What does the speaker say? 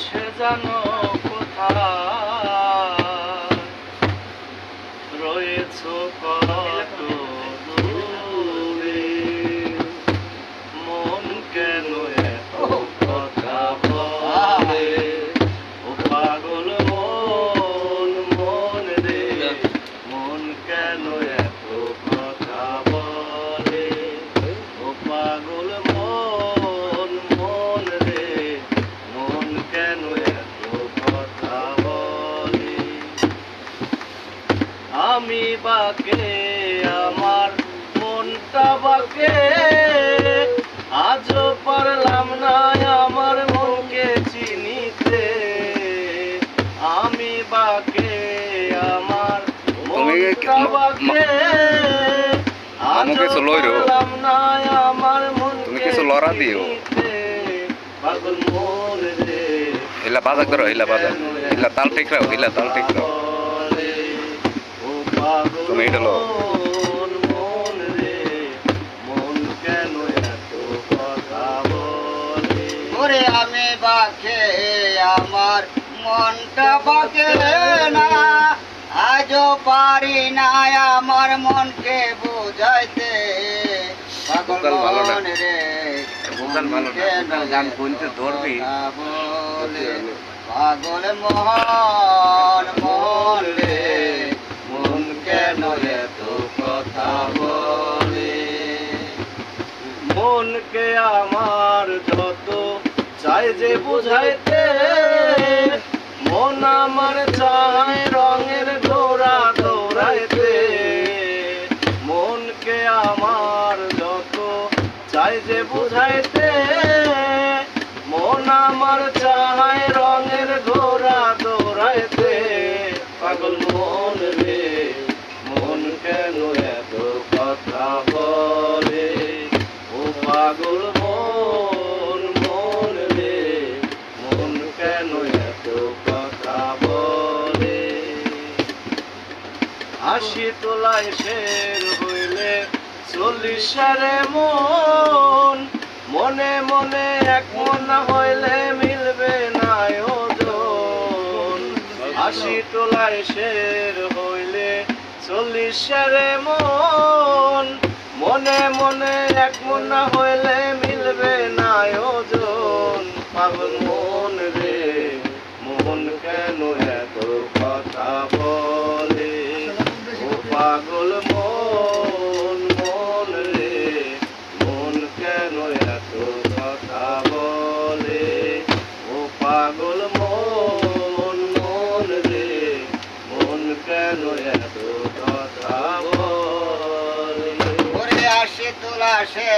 সে জানো কোথায় রয়েছো কত দূরে, মন কেন এত কথা বলে, ও পাগল মন মন রে, মন কেন এত কথা বলে, ও পাগল মন মন রে, মন কেন এত কথা বলে। আমি বাকে আমার মনটা বাকে, আজও পারলাম না আমার মনকে চিনিতে। আমি বাকে আমার মনটা বাকে, আজও পারলাম না আমার মনকে চিনিতে। পাগল মন রে, হিলা বাজাক ধরো, হিলা বাজাক, হিলা তাল ঠিক রাখো, হিলা তাল ঠিক রাখো। তুমি এটা লো। মন রে, মন কেন এত কথা বলে। ওরে আমি বাকে আমার মনটা বাকে না, আজও পারি না আমার মনকে বুঝাইতে। পাগল মন রে, মন কেন গান বলতে ধরবি বলে, পাগল মন মন রে, মন কেন এত কথা বলে। মনকে আমার যত চাই যে বুঝাইতে, মন আমার চায় রঙের ঘোড়া দৌড়াইতে। মনকে আমার যত চাই যে বুঝাইতে, মন আমার চায় রঙের ঘোড়া দৌড়াইতে। পাগল মন রে, মন কেন এত কথা বলে, ও পাগল মন মন রে, মন কেন এত কথা বলে। হাসি তোলায় শের হইলে 40 সারে মন, মনে মনে এক মন হইলে মিলবে না ওজন। হাসি তোলায় শের হইলে 40 সারে মন, মনে মনে এক মন হইলে মিলবে না ওজন। পাগল মন রে, মন কেন এত কথা বলে, ও পাগল মন মন রে, মন কেন এত কথা বলে, ও পাগল মন মন রে, মন কেন এত কথা বলে। ওরে আসে তোলা সে